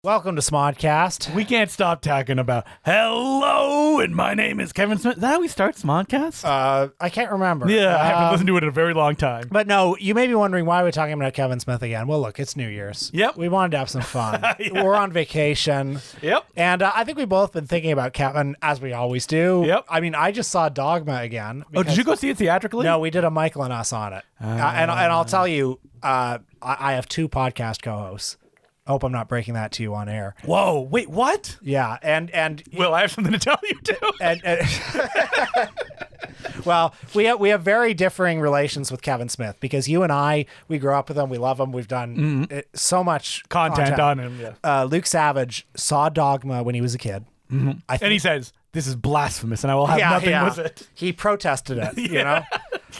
Welcome to Smodcast. We can't stop talking about hello, and my name is Kevin Smith. Is that how we start Smodcast? I can't remember. Yeah, I haven't listened to it in a very long time. But no, you may be wondering why we're talking about Kevin Smith again. Well, look, it's New Year's. Yep. We wanted to have some fun. Yeah. We're on vacation. Yep. And I think we've both been thinking about Kevin, as we always do. Yep. I mean, I just saw Dogma again. Oh, did you go see it theatrically? No, we did a Michael and Us on it. And I'll tell you, I have two podcast co-hosts. I hope I'm not breaking that to you on air. Whoa, wait, what? Yeah, and Will, I have something to tell you too. and well, we have very differing relations with Kevin Smith because you and we grew up with him. We love him. We've done so much Content on him, yeah. Luke Savage saw Dogma when he was a kid. Mm-hmm. And he says, this is blasphemous, and I will have nothing with it. He protested it, you know?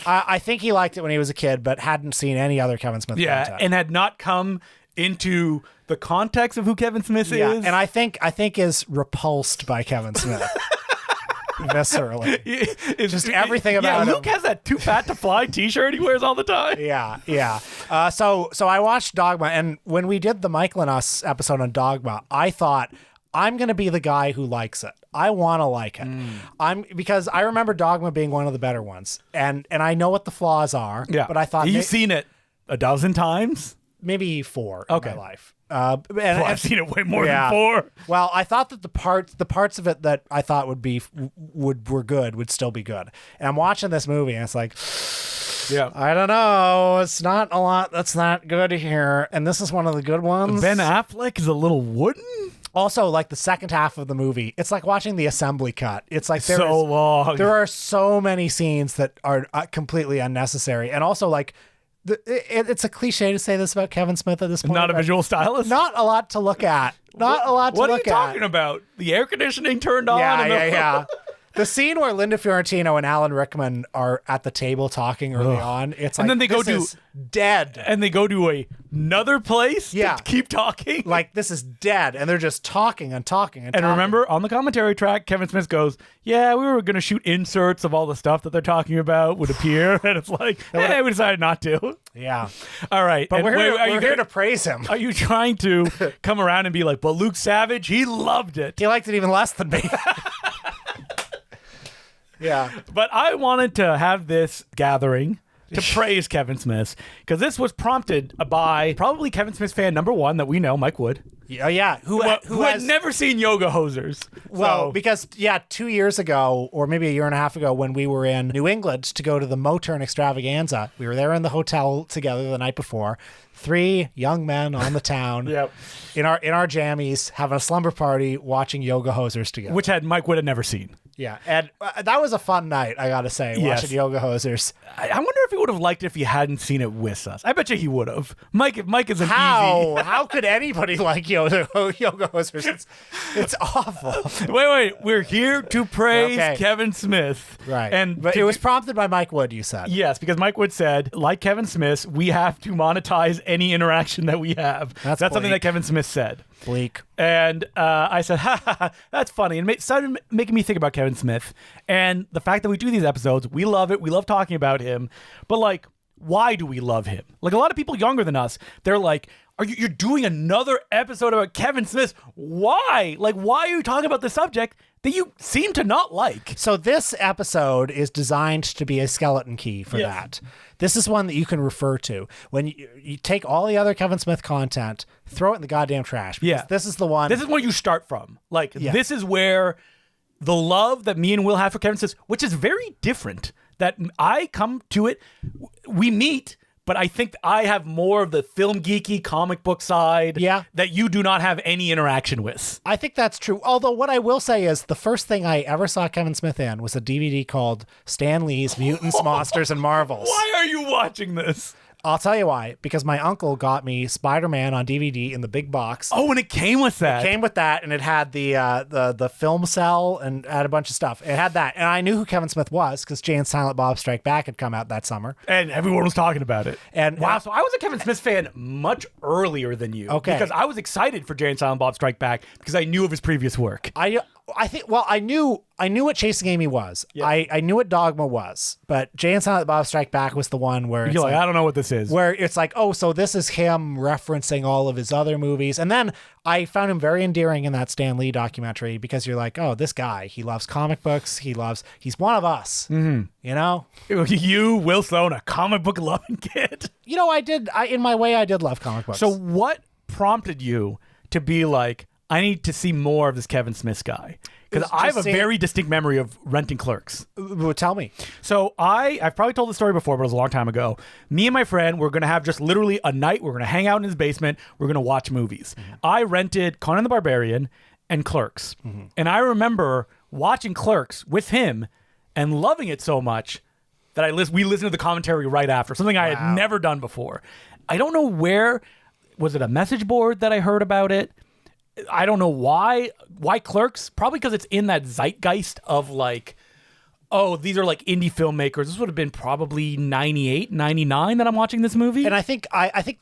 I think he liked it when he was a kid, but hadn't seen any other Kevin Smith content. And had not come into the context of who Kevin Smith is. And I think is repulsed by Kevin Smith. Viscerally. It's just everything about him. Luke has that too fat to fly t-shirt he wears all the time. Yeah. So I watched Dogma, and when we did the Michael and Us episode on Dogma, I thought, I'm going to be the guy who likes it. I want to like it. Because I remember Dogma being one of the better ones, and I know what the flaws are. Yeah. But I thought you've seen it a dozen times. Maybe 4 in my life. I've seen it way more than 4. Well, I thought that the parts of it that I thought were good would still be good. And I'm watching this movie, and it's like, I don't know. It's not a lot that's not good here, and this is one of the good ones. Ben Affleck is a little wooden. Also, like the second half of the movie, it's like watching the assembly cut. It's like long. There are so many scenes that are completely unnecessary, and also like. It's a cliche to say this about Kevin Smith at this point. Not a visual stylist? Not a lot to look at. Not a lot to look at. What are you talking about? The air conditioning turned on? Yeah. The scene where Linda Fiorentino and Alan Rickman are at the table talking early on, it's like, and then they go is dead. And they go to another place to keep talking. Like, this is dead. And they're just talking and talking and And talking. remember, on the commentary track, Kevin Smith goes, yeah, we were going to shoot inserts of all the stuff that they're talking about would appear. And it's like, hey, we decided not to. Yeah. All right. But we're here to praise him. Are you trying to come around and be like, but Luke Savage, he loved it. He liked it even less than me. Yeah. But I wanted to have this gathering to praise Kevin Smith, because this was prompted by probably Kevin Smith fan number 1 that we know, Mike Wood. Yeah. Who had never seen Yoga Hosers. Well, because 2 years ago, or maybe a year and a half ago, when we were in New England to go to the Moturn Extravaganza, we were there in the hotel together the night before. 3 young men on the town in our jammies having a slumber party watching Yoga Hosers together. Which Mike Wood had never seen. Yeah, and that was a fun night, I gotta say, watching Yoga Hosers. I wonder if he would have liked it if he hadn't seen it with us. I bet you he would have. Mike is an easy... How could anybody like Yoga Hosers? It's awful. Wait. We're here to praise Kevin Smith. Right. But it was prompted by Mike Wood, you said. Yes, because Mike Wood said, like Kevin Smith, we have to monetize any interaction that we have. That's something that Kevin Smith said. Bleak. And I said, that's funny. And it started making me think about Kevin Smith and the fact that we do these episodes. We love it. We love talking about him. But like, why do we love him? Like, a lot of people younger than us, they're like, you're doing another episode about Kevin Smith. Why? Like, why are you talking about the subject that you seem to not like? So this episode is designed to be a skeleton key for that. This is one that you can refer to. When you take all the other Kevin Smith content, throw it in the goddamn trash. Yeah. This is the one. This is where you start from. Like, this is where the love that me and Will have for Kevin Smith, which is very different, that I come to it, we meet, but I think I have more of the film geeky comic book side that you do not have any interaction with. I think that's true. Although what I will say is the first thing I ever saw Kevin Smith in was a DVD called Stan Lee's Mutants, Monsters, and Marvels. Why are you watching this? I'll tell you why. Because my uncle got me Spider-Man on DVD in the big box. Oh, and it came with that. It came with that, and it had the film cell and had a bunch of stuff. It had that, and I knew who Kevin Smith was because Jay and Silent Bob Strike Back had come out that summer, and everyone was talking about it. And wow, so I was a Kevin Smith fan much earlier than you. Okay, because I was excited for Jay and Silent Bob Strike Back because I knew of his previous work. I think. Well, I knew what Chasing Amy was. Yeah. I knew what Dogma was, but Jay and Silent Bob Strike Back was the one where it's You're like, I don't know what this is. where it's like, oh, so this is him referencing all of his other movies. And then I found him very endearing in that Stan Lee documentary because you're like, oh, this guy, he loves comic books. He's one of us. Mm-hmm. You know? You, Will Sloan, a comic book loving kid. You know, in my way, I did love comic books. So what prompted you to be like, I need to see more of this Kevin Smith guy? Because It's I have just a very distinct memory of renting Clerks. Well, tell me. So I've probably told the story before, but it was a long time ago. Me and my friend were going to have just literally a night. We're going to hang out in his basement. We're going to watch movies. Mm-hmm. I rented Conan the Barbarian and Clerks. Mm-hmm. And I remember watching Clerks with him and loving it so much that we listened to the commentary right after, something I had never done before. I don't know where. Was it a message board that I heard about it? I don't know why. Why Clerks? Probably because it's in that zeitgeist of like, oh, these are like indie filmmakers. This would have been probably 98, 99 that I'm watching this movie. And I think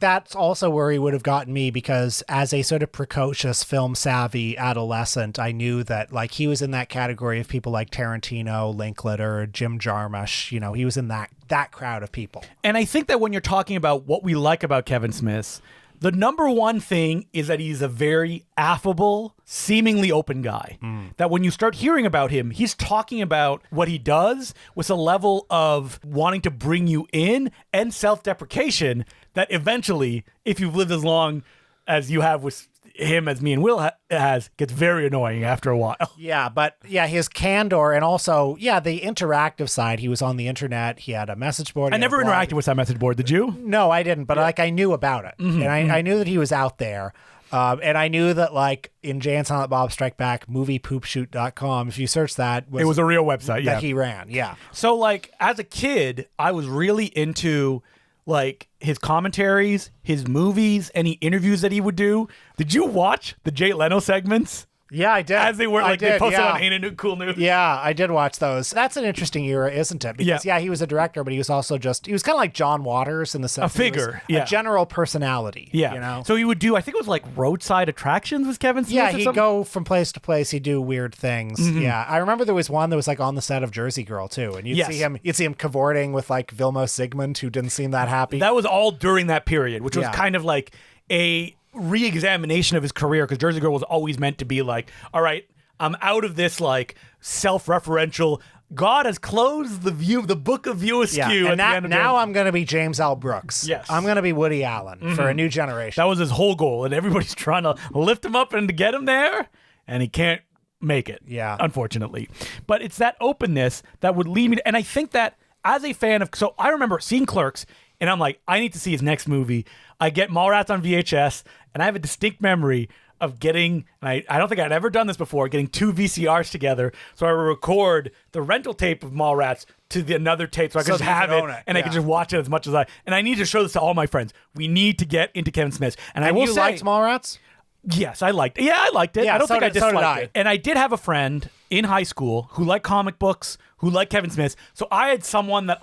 that's also where he would have gotten me, because as a sort of precocious film savvy adolescent, I knew that like he was in that category of people like Tarantino, Linklater, Jim Jarmusch. You know, he was in that crowd of people. And I think that when you're talking about what we like about Kevin Smith, the number one thing is that he's a very affable, seemingly open guy. That when you start hearing about him, he's talking about what he does with a level of wanting to bring you in and self-deprecation that eventually, if you've lived as long as you have with him as me and Will has, gets very annoying after a while. Yeah, but yeah, his candor, and also, yeah, the interactive side. He was on the internet. He had a message board. I never interacted with that message board. Did you? No, I didn't. But like, I knew about it, and I knew that he was out there. And I knew that, like, in Jay and Silent Bob Strike Back, moviepoopshoot.com, if you search that, it was a real website, that he ran. Yeah. So, like, as a kid, I was really into like his commentaries, his movies, any interviews that he would do. Did you watch the Jay Leno segments? Yeah, I did. As they were, like, they posted on Ain't It New Cool News. Yeah, I did watch those. That's an interesting era, isn't it? Because, yeah, he was a director, but he was also he was kind of like John Waters in the sense a figure, a general personality. Yeah. You know? So he would do, I think it was like roadside attractions with Kevin Smith. Yeah, he'd go from place to place. He'd do weird things. Mm-hmm. Yeah. I remember there was one that was like on the set of Jersey Girl too. And you'd see him cavorting with like Vilmos Zsigmond, who didn't seem that happy. That was all during that period, which was kind of like a re-examination of his career, because Jersey Girl was always meant to be like, all right, I'm out of this like self-referential, God has closed the book of View Askew. And now I'm going to be James L. Brooks. Yes. I'm going to be Woody Allen for a new generation. That was his whole goal, and everybody's trying to lift him up and to get him there, and he can't make it. Yeah. Unfortunately. But it's that openness that would lead me to, and I think that as a fan of, so I remember seeing Clerks, and I'm like, I need to see his next movie. I get Mallrats on VHS, and I have a distinct memory of getting, and I don't think I'd ever done this before, getting two VCRs together. So I would record the rental tape of Mallrats to another tape so I could just have it, and I could just watch it as much as and I need to show this to all my friends. We need to get into Kevin Smith. And I will say, liked Mallrats? Yes, I liked it. Yeah, I liked it. Yeah, I don't think I disliked it. I. And I did have a friend in high school who liked comic books, who liked Kevin Smith. So I had someone that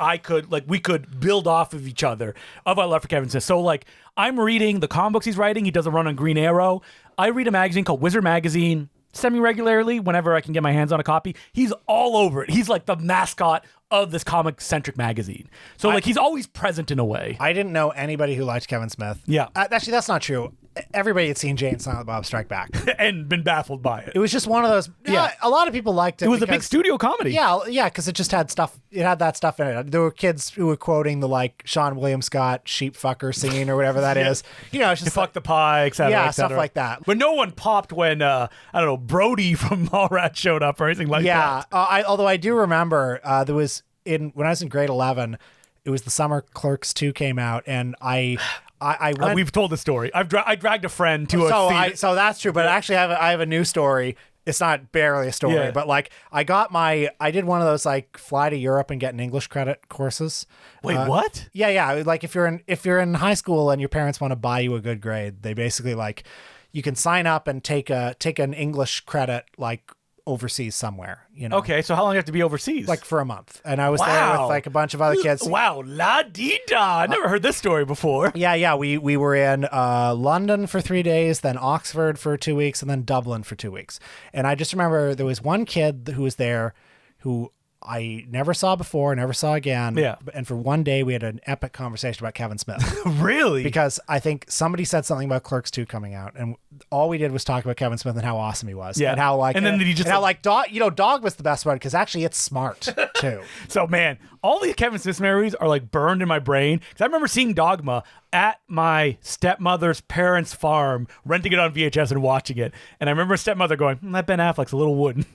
we could build off of each other of our love for Kevin Smith. So like, I'm reading the comic books he's writing. He does a run on Green Arrow. I read a magazine called Wizard Magazine semi-regularly whenever I can get my hands on a copy. He's all over it. He's like the mascot of this comic-centric magazine. So like, he's always present in a way. I didn't know anybody who liked Kevin Smith. Yeah. Actually, that's not true. Everybody had seen Jay and Silent Bob Strike Back. And been baffled by it. It was just one of those. Yeah. A lot of people liked it. It was a big studio comedy. Yeah, because it just had stuff. It had that stuff in it. There were kids who were quoting the like Sean William Scott sheep fucker scene or whatever that is. You know, it's just fuck the pie, etc. Yeah, et stuff like that. But no one popped when I don't know, Brody from Mallrats showed up or anything like that. Yeah, although I do remember there was when I was in grade 11, it was the summer Clerks 2 came out, and I went. We've told the story. I dragged a friend to a theater. So that's true, but actually I have a new story. It's not barely a story, but like I did one of those like fly to Europe and get an English credit courses. Wait, what? Yeah. Like if you're in high school and your parents want to buy you a good grade, they basically like you can sign up and take an English credit like overseas somewhere, you know. Okay, so how long do you have to be overseas? Like for a month. And I was there Wow. with like a bunch of other kids. Wow, la di da. I never heard this story before. Yeah. We were in London for 3 days, then Oxford for 2 weeks, and then Dublin for 2 weeks. And I just remember there was one kid who was there who I never saw before, never saw again. Yeah. And for one day, we had an epic conversation about Kevin Smith. Really? Because I think somebody said something about Clerks 2 coming out, and all we did was talk about Kevin Smith and how awesome he was. Yeah. And how like, And then did he just and how like Dog was the best one because actually it's smart too. So, man, all these Kevin Smith memories are like burned in my brain. Because I remember seeing Dogma at my stepmother's parents' farm, renting it on VHS and watching it. And I remember stepmother going, that Ben Affleck's a little wooden.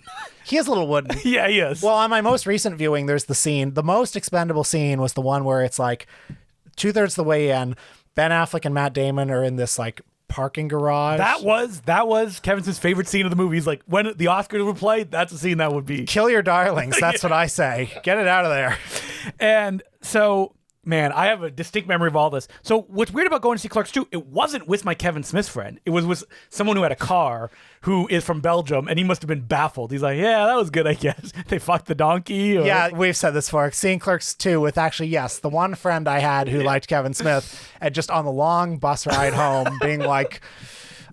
He is a little wooden. Yeah, he is. Well, on my most recent viewing, there's the scene. The most expendable scene was the one where it's like 2/3 the way in, Ben Affleck and Matt Damon are in this like parking garage. that was Kevin Smith's favorite scene of the movie. He's like, when the Oscars would play, that's the scene that would be. Kill your darlings. That's what I say. Get it out of there. And so, man, I have a distinct memory of all this. So what's weird about going to see Clerks 2, it wasn't with my Kevin Smith friend. It was with someone who had a car who is from Belgium, and he must have been baffled. He's like, yeah, that was good, I guess. They fucked the donkey. Or... Yeah, we've said this before. Seeing Clerks 2 with actually, yes, the one friend I had who liked Kevin Smith, and just on the long bus ride home being like,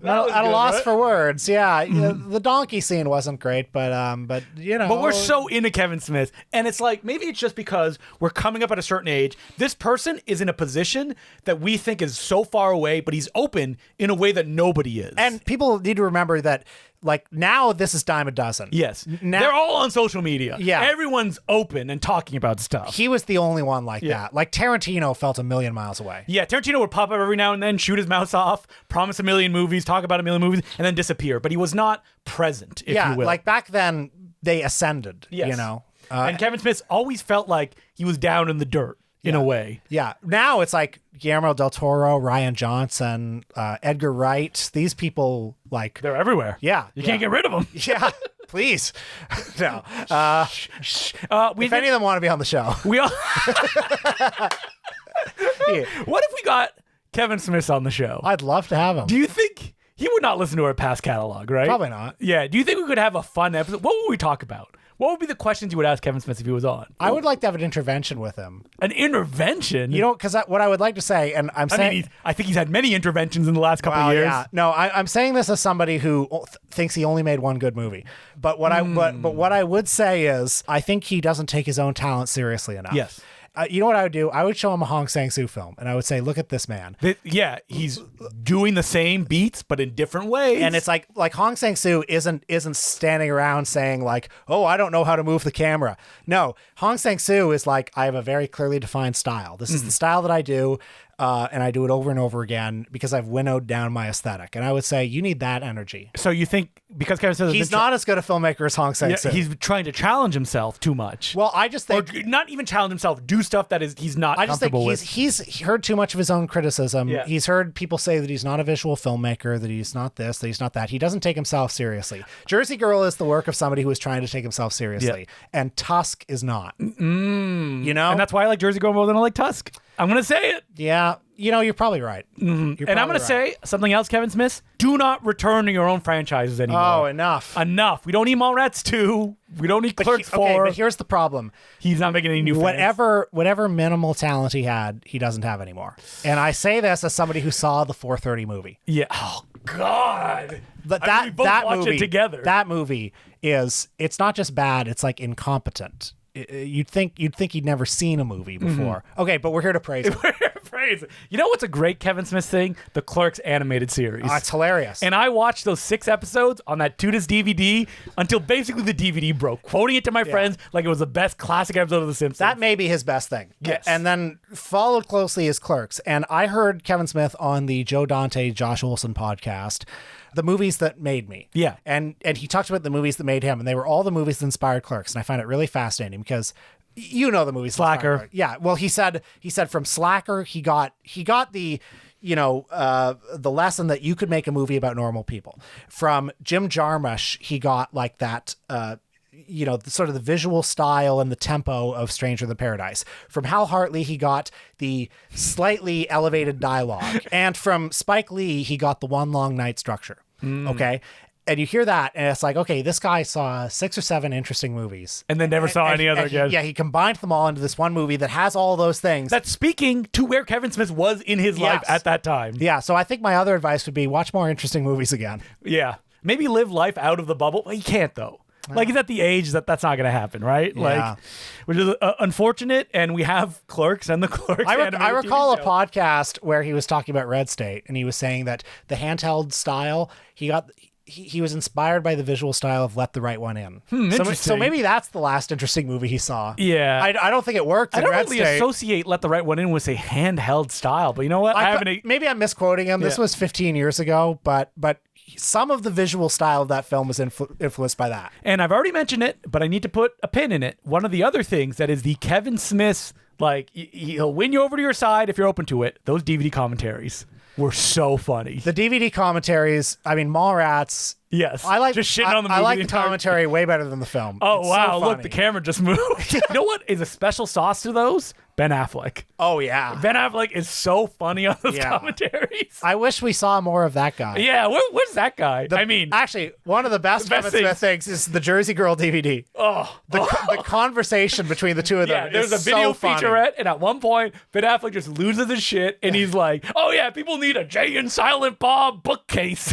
was at a good, loss right? for words. Yeah, the donkey scene wasn't great, but you know. But we're so into Kevin Smith, and it's like, maybe it's just because we're coming up at a certain age. This person is in a position that we think is so far away, but he's open in a way that nobody is. And people need to remember that, like, now this is dime a dozen. yes, Now- they're all on social media. Yeah. Everyone's open and talking about stuff. He was the only one like that. Like, Tarantino felt a million miles away. Yeah, Tarantino would pop up every now and then, shoot his mouth off, promise a million movies, talk about a million movies, and then disappear. But he was not present, if Yeah, you will. like back then, they ascended, Yes. you know? And Kevin Smith always felt like he was down in the dirt, in a way. Yeah. Now it's like Guillermo del Toro, Ryan Johnson, Edgar Wright. These people, like, They're everywhere. yeah. You can't get rid of them. Yeah, please. No. We If any of them want to be on the show. we all. Yeah. What if we got Kevin Smith on the show? I'd love to have him. Do you think he would not listen to our past catalog, right? Probably not. Yeah. Do you think we could have a fun episode? What would we talk about? What would be the questions you would ask Kevin Smith if he was on? I would like to have an intervention with him. An intervention? You know, because what I would like to say, and I'm I saying... mean, I think he's had many interventions in the last couple Well, of years. yeah. No, I'm saying this as somebody who thinks he only made one good movie. But what what I would say is, I think he doesn't take his own talent seriously enough. Yes. You know what I would do? I would show him a Hong Sang-soo film, and I would say, "Look at this man." Yeah, he's doing the same beats, but in different ways. And it's like Hong Sang-soo isn't standing around saying like, "Oh, I don't know how to move the camera." No, Hong Sang-soo is like, I have a very clearly defined style. This is the style that I do, and I do it over and over again because I've winnowed down my aesthetic. And I would say you need that energy. So you think because Kevin Smith He's not as good a filmmaker as Hong Sang-soo. he's trying to challenge himself too much. Well, I just or think not even challenge himself, do stuff that he's not I just think comfortable with. he's heard too much of his own criticism. Yeah. He's heard people say that he's not a visual filmmaker, that he's not this, that he's not that. He doesn't take himself seriously. Jersey Girl is the work of somebody who is trying to take himself seriously, and Tusk is not. You know, And that's why I like Jersey Girl more than I like Tusk. I'm going to say it. yeah, you know, you're probably right. And I'm going to say something else, Kevin Smith. Do not return to your own franchises anymore. Oh, enough. Enough. We don't need Mallrats 2. We don't need Clerks 4. Okay, but here's the problem. He's not making any new fans. Whatever minimal talent he had, he doesn't have anymore. And I say this as somebody who saw the 4:30 movie. Yeah. Oh, God. But I mean, we both that watched movie it together. That movie it's not just bad, it's like incompetent. You'd think he'd never seen a movie before. Okay, but we're here to praise him. Praise. You know what's a great Kevin Smith thing? The Clerks animated series. It's hilarious. And I watched those 6 episodes on that 2-disc DVD until basically the DVD broke, quoting it to my friends like it was the best classic episode of The Simpsons. that may be his best thing. Yes. And then followed closely is Clerks. And I heard Kevin Smith on the Joe Dante, Josh Olson podcast, the movies that made me. Yeah. And he talked about the movies that made him, and they were all the movies that inspired Clerks. And I find it really fascinating because you know the movies. that inspired Slacker. Clerks. Yeah. Well, he said from Slacker, he got the the lesson that you could make a movie about normal people. From Jim Jarmusch, he got like that the sort of the visual style and the tempo of Stranger Than Paradise. From Hal Hartley, he got the slightly elevated dialogue. And from Spike Lee, he got the one long night structure. Okay. And you hear that, and it's like, okay, this guy saw 6 or 7 interesting movies. And then never saw any other again. Yeah, he combined them all into this one movie that has all those things. That's speaking to where Kevin Smith was in his life at that time. Yeah, so I think my other advice would be watch more interesting movies again. Yeah. Maybe live life out of the bubble. Well, he can't, though. Like, he's at the age that's not going to happen, right? Yeah. Like, which is unfortunate, and we have Clerks and the Clerks I recall a TV show. podcast where he was talking about Red State, and he was saying that the handheld style, he was inspired by the visual style of Let the Right One In. So Interesting. maybe that's the last interesting movie he saw. Yeah. I don't think it worked I in don't Red really State. associate Let the Right One In with a handheld style, but you know what? Maybe I'm misquoting him. This Yeah. was 15 years ago, but some of the visual style of that film was influenced by that. And I've already mentioned it, but I need to put a pin in it. One of the other things that is the Kevin Smith, like, he'll win you over to your side if you're open to it. Those DVD commentaries were so funny. The DVD commentaries, I mean, Mallrats. Yes. I like just shitting on the movie. I like the entire- commentary way better than the film. Oh, It's so wow. Look, funny. the camera just moved. You know what is a special sauce to those? Ben Affleck. Oh yeah. Ben Affleck is so funny on those Yeah. commentaries. I wish we saw more of that guy. Yeah, where's that guy? I mean, Actually, one of the best best Kevin Smith things is the Jersey Girl DVD. The conversation between the two of them. yeah, there's a is video so funny. featurette, and at one point, Ben Affleck just loses his shit, and he's like, "Oh yeah, people need a Jay and Silent Bob bookcase."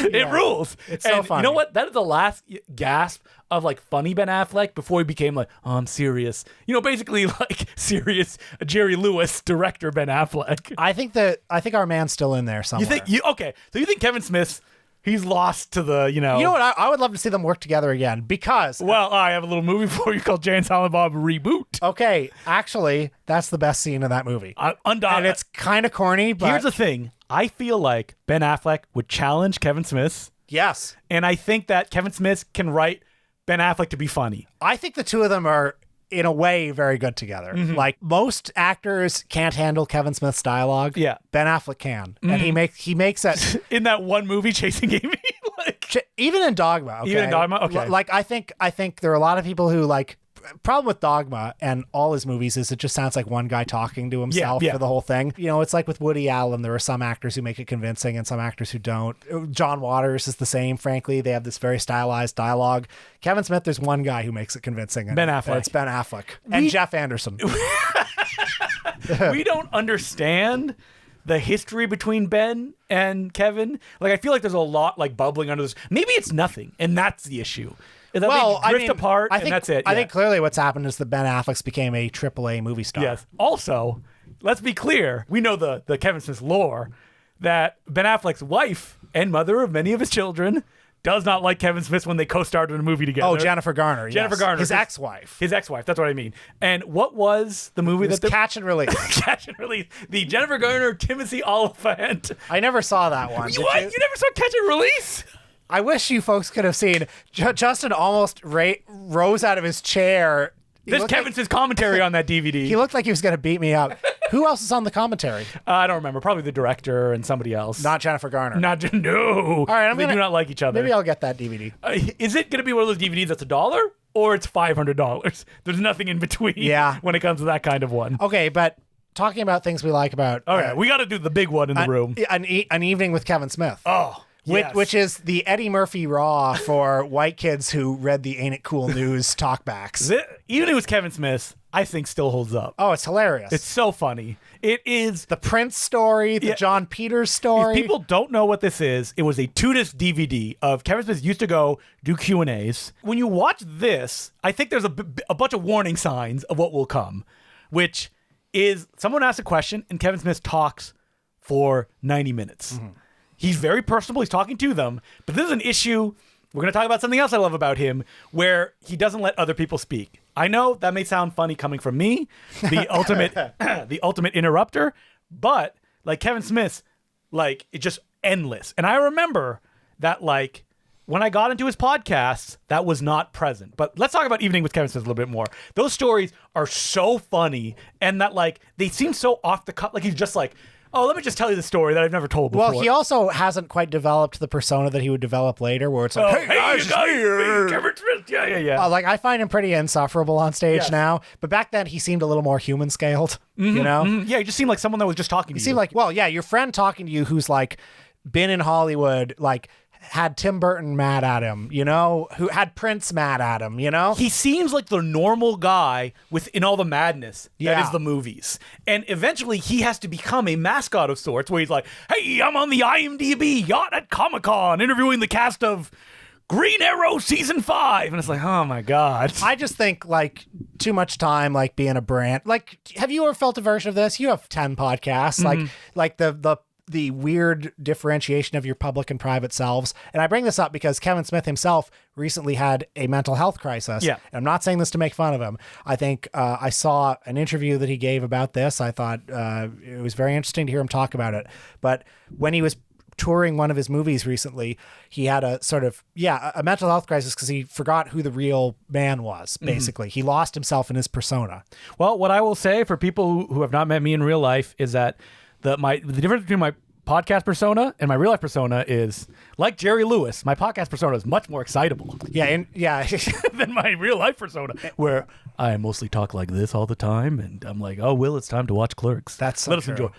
It rules. It's so and funny. You know what? That is the last gasp of like funny Ben Affleck before he became like, "Oh, I'm serious." You know, basically like serious Jerry Lewis director Ben Affleck. I think our man's still in there somewhere. Okay? So you think Kevin Smith? He's lost to the, You know what? I would love to see them work together again because. Well, I have a little movie for you called Jay and Silent Bob Reboot. Okay, actually, that's the best scene in that movie. And it's kind of corny, but Here's the thing. I feel like Ben Affleck would challenge Kevin Smith, yes, and I think that Kevin Smith can write Ben Affleck to be funny. I think the two of them are, in a way, very good together. Mm-hmm. Like most actors can't handle Kevin Smith's dialogue. Yeah. Ben Affleck can, and he makes that. In that one movie, Chasing Amy, Even in Dogma, okay? Even in Dogma? Okay. Like I think there are a lot of people who like. Problem with Dogma and all his movies is it just sounds like one guy talking to himself Yeah. for the whole thing. You know, it's like with Woody Allen, there are some actors who make it convincing and some actors who don't. John Waters is the same, frankly. They have this very stylized dialogue. Kevin Smith, there's one guy who makes it convincing. Ben Affleck. And it's Ben Affleck. And Jeff Anderson. we don't understand the history between Ben and Kevin. Like, I feel like there's a lot like bubbling under this. Maybe it's nothing, and that's the issue. Is that they drift apart, and that's it. I think clearly what's happened is that Ben Affleck became a AAA movie star. Yes. Also, let's be clear. We know the Kevin Smith lore that Ben Affleck's wife and mother of many of his children does not like Kevin Smith when they co-starred in a movie together. Oh, Jennifer Garner. Jennifer yes. Garner. His ex-wife. His ex-wife. That's what I mean. And what was the movie It was that Catch and Release. Catch and Release? The Jennifer Garner, Timothy Oliphant. I never saw that one. Did What? you? You never saw Catch and Release? I wish you folks could have seen. Justin almost rose out of his chair. There's Kevin Smith's commentary on that DVD. He looked like he was going to beat me up. Who else is on the commentary? I don't remember. Probably the director and somebody else. Not Jennifer Garner. No. All right, they do not like each other. Maybe I'll get that DVD. Is it going to be one of those DVDs that's $1 or it's $500? There's nothing in between. Yeah. When it comes to that kind of one. Okay, but talking about things we like about. All right, we got to do the big one in the room. An evening with Kevin Smith. Oh. Yes. Which is the Eddie Murphy Raw for white kids who read the Ain't It Cool News talkbacks. Even if it was Kevin Smith, I think still holds up. Oh, it's hilarious. It's so funny. It is. The Prince story, the John Peters story. If people don't know what this is, it was a 2-disc DVD of Kevin Smith used to go do Q&As. When you watch this, I think there's a bunch of warning signs of what will come, which is someone asks a question and Kevin Smith talks for 90 minutes. Mm-hmm. He's very personable. He's talking to them. But this is an issue. We're going to talk about something else I love about him, where he doesn't let other people speak. I know that may sound funny coming from me, the ultimate interrupter, but like Kevin Smith, like it's just endless. And I remember that like when I got into his podcasts, that was not present. But let's talk about Evening with Kevin Smith a little bit more. Those stories are so funny, and that like they seem so off the cuff. Like he's just like, oh, let me just tell you the story that I've never told before. Well, he also hasn't quite developed the persona that he would develop later, where it's like, hey guys, it's me, Kevin Smith. Yeah. Like, I find him pretty insufferable on stage now, but back then he seemed a little more human scaled, you know? Mm-hmm. Yeah, he just seemed like someone that was just talking to you. He seemed like, well, yeah, your friend talking to you who's like been in Hollywood, like had Tim Burton mad at him, who had Prince mad at him, He seems like the normal guy within all the madness that Yeah. is the movies. And eventually he has to become a mascot of sorts where he's like, hey, I'm on the IMDb yacht at Comic-Con interviewing the cast of Green Arrow Season 5. And it's like, oh my God. I just think too much time being a brand. Have you ever felt a version of this? You have 10 podcasts, like the weird differentiation of your public and private selves. And I bring this up because Kevin Smith himself recently had a mental health crisis. Yeah. And I'm not saying this to make fun of him. I think I saw an interview that he gave about this. I thought it was very interesting to hear him talk about it. But when he was touring one of his movies recently, he had a sort of, a mental health crisis because he forgot who the real man was, basically. He lost himself in his persona. Well, what I will say for people who have not met me in real life is that the difference between my podcast persona and my real life persona is, like Jerry Lewis, my podcast persona is much more excitable than my real life persona, where I mostly talk like this all the time, and I'm like, oh, Will, it's time to watch Clerks. That's so Let us true. enjoy.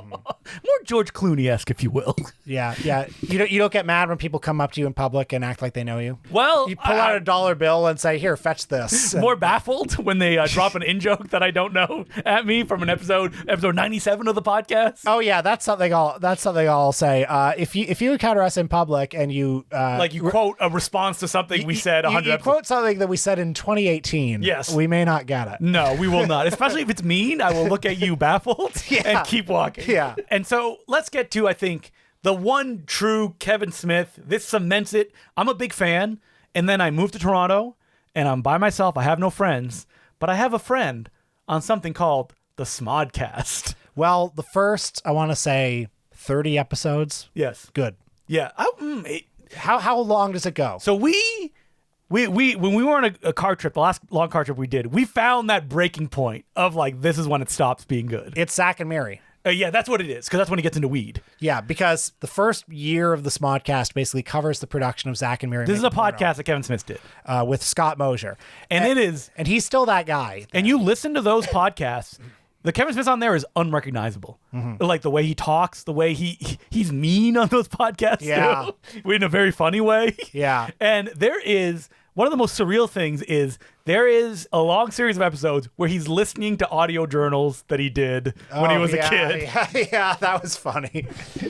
More George Clooney-esque, if you will. Yeah. You don't get mad when people come up to you in public and act like they know you. Well, You pull out a $1 bill and say, "Here, fetch this." more baffled when they drop an in-joke that I don't know at me from an episode 97 of the podcast. Oh yeah, that's something I'll say. If you encounter us in public and you You quote a response to something we said 100 you episodes. quote something that we said in 2018. Yes. we may not get it. No, we will not. Especially if it's mean, I will look at you baffled and keep walking. Yeah. And so let's get to, I think, the one true Kevin Smith. This cements it. I'm a big fan. And then I moved to Toronto and I'm by myself. I have no friends, but I have a friend on something called the Smodcast. Well, the first, I want to say 30 episodes. Yes. Good. Yeah. How long does it go? So we when we were on a car trip, the last long car trip we did, we found that breaking point of this is when it stops being good. It's Zach and Miri. Yeah, that's what it is, because that's when he gets into weed. Yeah, because the first year of the Smodcast basically covers the production of Zach and Miri. This is a Making Porno, podcast that Kevin Smith did. with Scott Mosier. And it is. And he's still that guy. And you listen to those podcasts, the Kevin Smith on there is unrecognizable. Like the way he talks, the way he's mean on those podcasts Yeah. too, in a very funny way. Yeah. And there is, one of the most surreal things is there is a long series of episodes where he's listening to audio journals that he did when he was a kid. Yeah, that was funny.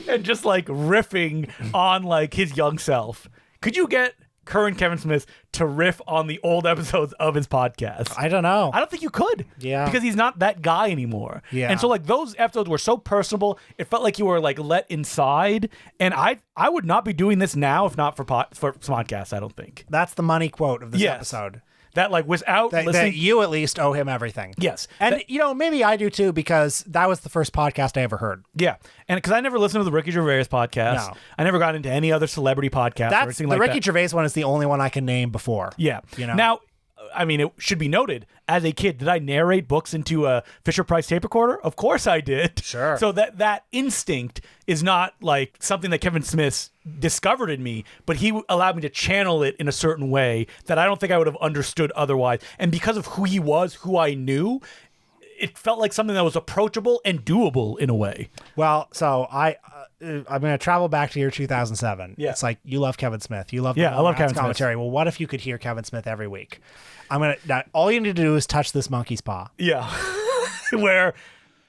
And just riffing on his young self. Could you get current Kevin Smith to riff on the old episodes of his podcast? I don't know. I don't think you could. Yeah. Because he's not that guy anymore. Yeah. And so those episodes were so personable. It felt like you were let inside. And I would not be doing this now if not for Smodcast, I don't think. That's the money quote of this Yes. episode. That without That listening. you at least owe him everything. Yes. And, maybe I do too, because that was the first podcast I ever heard. Yeah. And because I never listened to the Ricky Gervais podcast. No. I never got into any other celebrity podcast or That's anything the like Ricky that. Gervais one is the only one I can name before. Yeah. You know? Now, I mean, it should be noted, as a kid, did I narrate books into a Fisher-Price tape recorder? Of course I did. Sure. So that instinct is not something that Kevin Smith discovered in me, but he allowed me to channel it in a certain way that I don't think I would have understood otherwise. And because of who he was, who I knew, it felt like something that was approachable and doable in a way. Well, so I'm going to travel back to year 2007. Yeah. It's you love Kevin Smith. You love Yeah, I love Rats Kevin Smith. commentary. Well, what if you could hear Kevin Smith every week? Now, all you need to do is touch this monkey's paw. Yeah. Where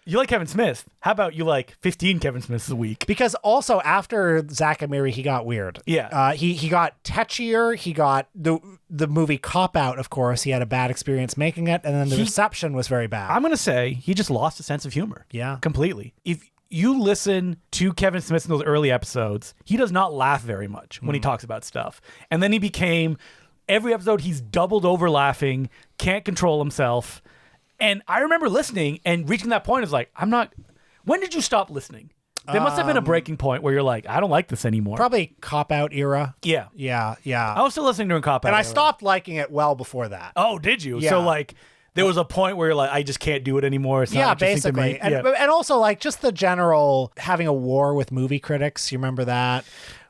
you like Kevin Smith. How about you like 15 Kevin Smiths a week? Because also after Zach and Miri, he got weird. Yeah. He got tetchier. He got the movie Cop Out, of course. He had a bad experience making it, and then the reception was very bad. I'm going to say he just lost a sense of humor. Yeah. Completely. If you listen to Kevin Smith in those early episodes, he does not laugh very much when he talks about stuff. And then he became, every episode he's doubled over laughing, can't control himself. And I remember listening and reaching that point of when did you stop listening? There must have been a breaking point where you're like, I don't like this anymore. Probably Cop Out era. Yeah. Yeah. I was still listening during Cop Out. And I stopped liking it well before that. Oh, did you? Yeah. So there was a point where you're like, I just can't do it anymore. It's not interesting to basically. me. And also just the general having a war with movie critics. You remember that?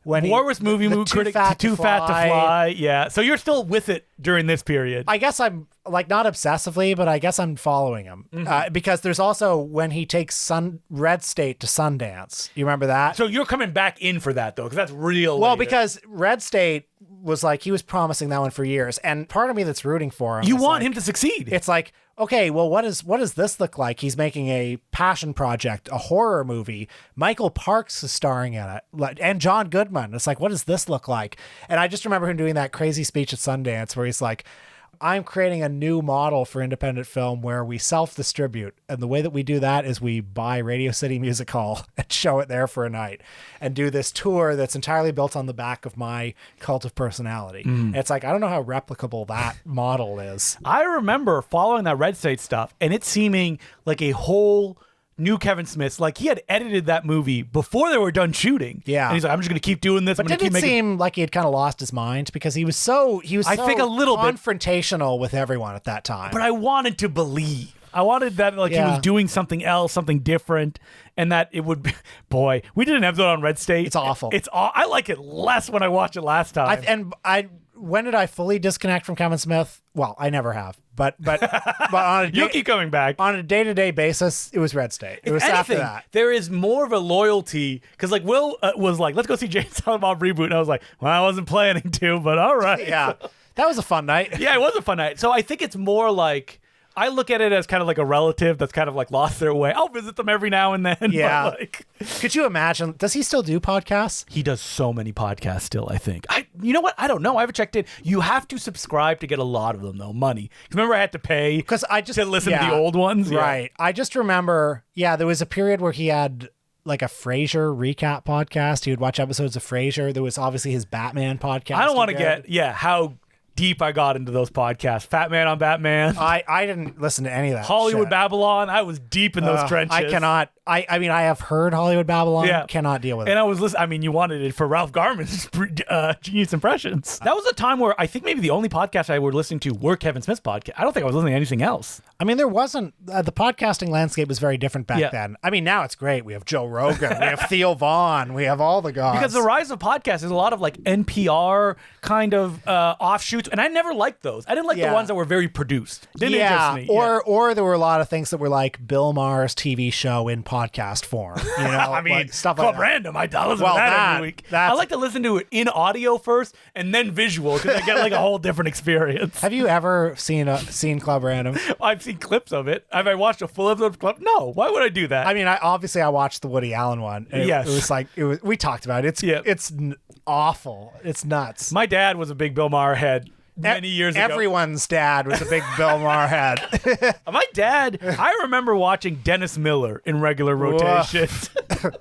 when War was movie the critic Too Fat to Fly. Yeah. So you're still with it during this period. I guess I'm like not obsessively, but I guess I'm following him because there's also when he takes Red State to Sundance. You remember that? So you're coming back in for that though, because that's real. Well, later. because Red State was like he was promising that one for years, and part of me that's rooting for him. you is want like, him to succeed. It's like, okay, well, what does this look like? He's making a passion project, a horror movie. Michael Parks is starring in it, and John Goodman. It's like, what does this look like? And I just remember him doing that crazy speech at Sundance where he's like, I'm creating a new model for independent film where we self-distribute. And the way that we do that is we buy Radio City Music Hall and show it there for a night and do this tour that's entirely built on the back of my cult of personality. And it's like, I don't know how replicable that model is. I remember following that Red State stuff and it seeming like a whole new Kevin Smith. Like he had edited that movie before they were done shooting. Yeah. And he's like, I'm just going to keep doing this. But didn't it seem like he had kind of lost his mind because he was so I think a little bit confrontational with everyone at that time. But I wanted to believe. I wanted that like he was doing something else, something different, and that it would be. Boy, we did an episode on Red State. It's awful. I like it less when I watched it last time. When did I fully disconnect from Kevin Smith? Well, I never have. But on a You'll keep coming back. On a day-to-day basis, it was Red State. It was after that. There is more of a loyalty because like Will was like, let's go see Jay and Silent Bob reboot, and I was like, well, I wasn't planning to, but all right. Yeah, that was a fun night. Yeah, it was a fun night. So I think it's more like. I look at it as kind of like a relative that's kind of like lost their way. I'll visit them every now and then. Yeah. But like, could you imagine? Does he still do podcasts? he does so many podcasts still, I think. You know what? I don't know. I haven't checked in. You have to subscribe to get a lot of them, though. Money. Remember I had to pay to listen to the old ones? Right. I just remember, there was a period where he had like a Frasier recap podcast. He would watch episodes of Frasier. There was obviously his Batman podcast. I don't want to get, how deep I got into those podcasts. Fat Man on Batman. I didn't listen to any of that. Hollywood shit. Babylon. I was deep in those trenches. I cannot. I mean, I have heard Hollywood Babylon. Yeah. Cannot deal with it. And I was listening. I mean, you wanted it for Ralph Garman's Genius Impressions. That was a time where I think maybe the only podcasts I were listening to were Kevin Smith's podcast. I don't think I was listening to anything else. I mean, there wasn't. The podcasting landscape was very different back then. I mean, now it's great. We have Joe Rogan. We have Theo Vaughn. We have all the guys. Because the rise of podcasts is a lot of like NPR kind of offshoots, and I never liked those. I didn't like the ones that were very produced. Didn't interest me. Or there were a lot of things that were like Bill Maher's TV show in podcast form. You know, I mean, like stuff Club like that. Random. I listen to that every week. I like to listen to it in audio first and then visual because I get like a whole different experience. Have you ever seen Club Random? I've seen clips of it. Have I watched a full episode of Club? No. Why would I do that? I mean, I watched the Woody Allen one. And Yes. it was like we talked about it. It's awful. It's nuts. My dad was a big Bill Maher head. Many years ago. Everyone's dad was a big Bill Maher head. My dad, I remember watching Dennis Miller in regular rotation.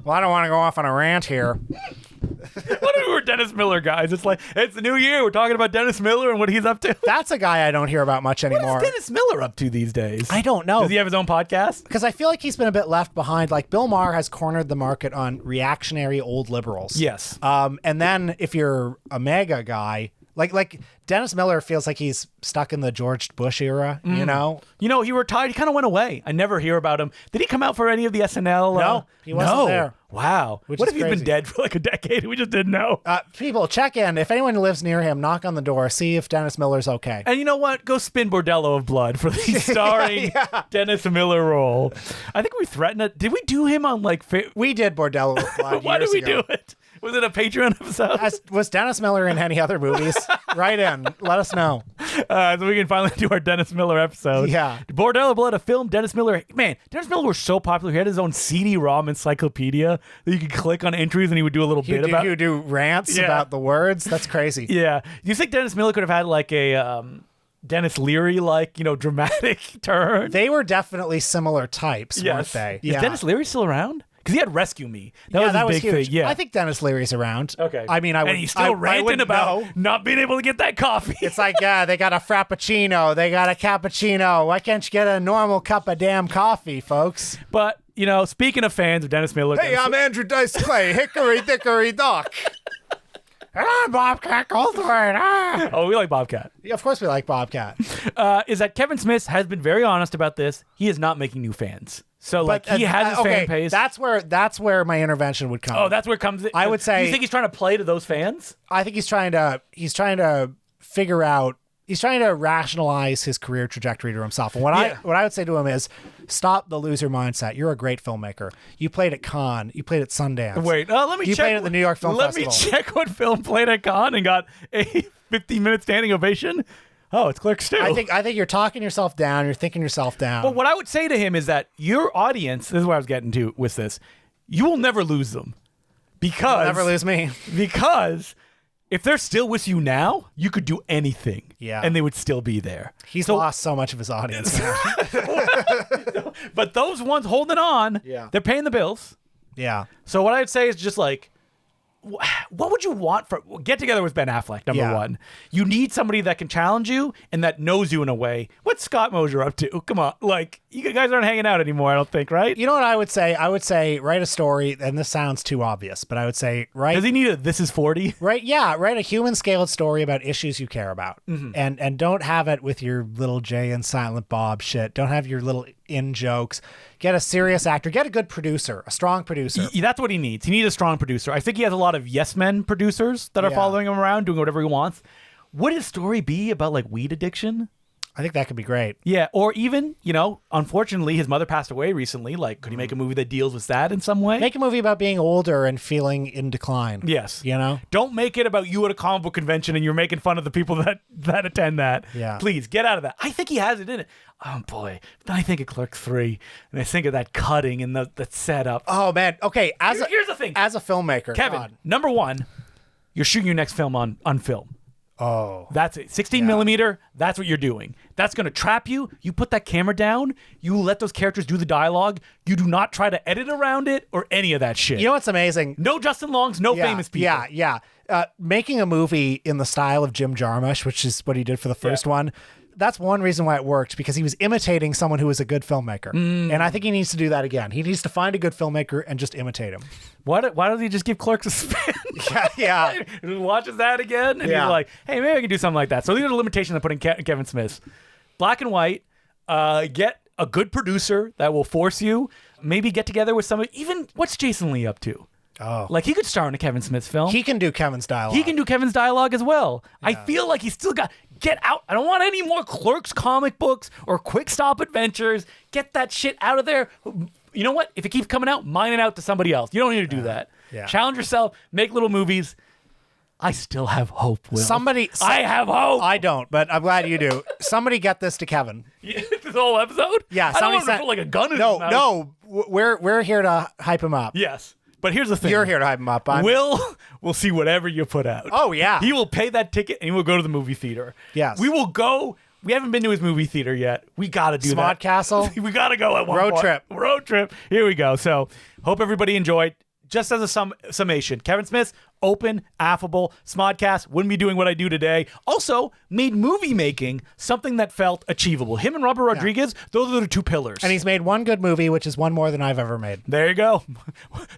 Well, I don't want to go off on a rant here. What if we were Dennis Miller guys? It's like, it's the new year. We're talking about Dennis Miller and what he's up to. That's a guy I don't hear about much anymore. What is Dennis Miller up to these days? I don't know. Does he have his own podcast? Because I feel like he's been a bit left behind. Like Bill Maher has cornered the market on reactionary old liberals. Yes. And then if you're a MAGA guy, like Dennis Miller feels like he's stuck in the George Bush era, you know? You know, he retired. He kind of went away. I never hear about him. Did he come out for any of the SNL? No, he wasn't there. Wow. Which what is if he's been crazy. dead for like a decade and we just didn't know? People, check in. If anyone lives near him, knock on the door. See if Dennis Miller's okay. And you know what? Go spin Bordello of Blood for the starring Dennis Miller role. I think we threatened it. Did we do him on like... We did Bordello with Blood Why did years we ago. do it? Was it a Patreon episode? Was Dennis Miller in any other movies? Write in. Let us know. So we can finally do our Dennis Miller episode. Yeah. Bordello of Blood, a film. Dennis Miller. Man, Dennis Miller was so popular. He had his own CD-ROM encyclopedia that you could click on entries and he would do a little bit about. He would do rants about the words. That's crazy. Yeah. Do you think Dennis Miller could have had like a Dennis Leary dramatic turn? They were definitely similar types, weren't they? Is Dennis Leary still around? Because he had Rescue Me. That was his big huge. thing. Yeah. I think Dennis Leary's around. Okay. I mean, and he's still ranting about not being able to get that coffee. It's like, they got a Frappuccino. They got a cappuccino. Why can't you get a normal cup of damn coffee, folks? But, speaking of fans of Dennis Miller. Hey, I'm Andrew Dice Clay. Hickory dickory dock. And I'm Bobcat Goldthwait. Oh, we like Bobcat. Yeah, of course we like Bobcat. Is that Kevin Smith has been very honest about this. He is not making new fans. So like he has his fan base. That's where my intervention would come. Oh, that's where it comes. I would say. You think he's trying to play to those fans? I think he's trying to figure out. He's trying to rationalize his career trajectory to himself. And what I would say to him is, stop the loser mindset. You're a great filmmaker. You played at Cannes. You played at Sundance. Wait, let me check. You played at the New York Film Festival. Let me check what film played at Cannes and got a 15-minute standing ovation. Oh, it's Clerks 2. I think you're talking yourself down. You're thinking yourself down. But what I would say to him is that your audience, this is what I was getting to with this, you will never lose them. Because You'll never lose me. Because if they're still with you now, you could do anything. Yeah. And they would still be there. He's lost so much of his audience now. But those ones holding on, they're paying the bills. Yeah. So what I'd say is just like, what would you want for Get Together with Ben Affleck? Number one, you need somebody that can challenge you and that knows you in a way. What's Scott Mosier up to? Come on, like you guys aren't hanging out anymore. I don't think, right? You know what I would say? I would say write a story, and this sounds too obvious, but I would say Does he need a This Is 40? Write a human scaled story about issues you care about, and don't have it with your little Jay and Silent Bob shit. Don't have your little in jokes. Get a serious actor. Get a good producer, a strong producer. That's what he needs. He needs a strong producer. I think he has a lot of yes men producers that are following him around, doing whatever he wants. Would his story be about like weed addiction? I think that could be great. Yeah, or even, unfortunately, his mother passed away recently. Like, could he make a movie that deals with that in some way? Make a movie about being older and feeling in decline. Yes. Don't make it about you at a comic book convention and you're making fun of the people that attend that. Yeah. Please, get out of that. I think he has it in it. Oh, boy. Then I think of Clerks 3, and I think of that cutting and the setup. Oh, man. Okay, here's the thing. As a filmmaker, Kevin, God. number one, you're shooting your next film on film. Oh. That's it. 16 millimeter, that's what you're doing. That's going to trap you. You put that camera down. You let those characters do the dialogue. You do not try to edit around it or any of that shit. You know what's amazing? No Justin Longs, no famous people. Yeah. Making a movie in the style of Jim Jarmusch, which is what he did for the first one, that's one reason why it worked, because he was imitating someone who was a good filmmaker. And I think he needs to do that again. He needs to find a good filmmaker and just imitate him. Why doesn't he just give Clerks a spin? Yeah. Watches that again, and you're like, hey, maybe I can do something like that. So these are the limitations of putting Kevin Smith. Black and white, get a good producer that will force you. Maybe get together with somebody. Even, what's Jason Lee up to? Oh. Like, he could star in a Kevin Smith film. He can do Kevin's dialogue. He can do Kevin's dialogue as well. Yeah. I feel like he's still got... Get out. I don't want any more Clerks comic books or Quick Stop Adventures. Get that shit out of there. You know what? If it keeps coming out, mine it out to somebody else. You don't need to do that. Yeah. Challenge yourself. Make little movies. I still have hope, Will. I have hope. I don't, but I'm glad you do. Somebody get this to Kevin. This whole episode? Yeah. I don't want him to put like a gun in his mouth. No. We're here to hype him up. Yes. But here's the thing. You're here to hype him up. We'll see whatever you put out. Oh, yeah. He will pay that ticket and he will go to the movie theater. Yes. We will go. We haven't been to his movie theater yet. We got to do that. Smart Castle. We got to go at one Road point. trip. Road trip. Here we go. So hope everybody enjoyed. Just as a summation, Kevin Smith, open, affable, Smodcast, wouldn't be doing what I do today. Also, made movie making something that felt achievable. Him and Robert Rodriguez, those are the two pillars. And he's made one good movie, which is one more than I've ever made. There you go.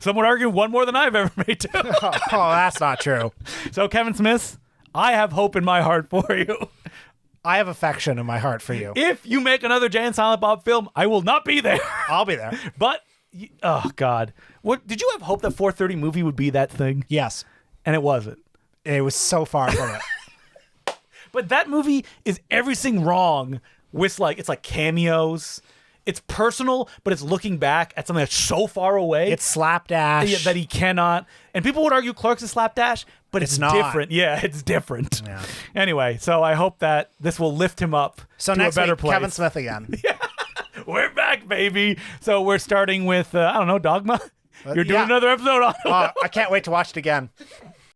Some would argue one more than I've ever made, too. Oh, that's not true. So, Kevin Smith, I have hope in my heart for you. I have affection in my heart for you. If you make another Jay and Silent Bob film, I will not be there. I'll be there. But, oh, God. What did you have hope that 4:30 movie would be that thing? Yes. And it wasn't. It was so far from it. But that movie is everything wrong with it's like cameos. It's personal, but it's looking back at something that's so far away. It's slapdash. That he cannot. And people would argue Clerks is slapdash, but it's not. different. Yeah, it's different. Yeah. Anyway, so I hope that this will lift him up to a next better week, place. Kevin Smith again. We're back, baby. So we're starting with, Dogma. You're doing Yeah. another episode on I can't wait to watch it again.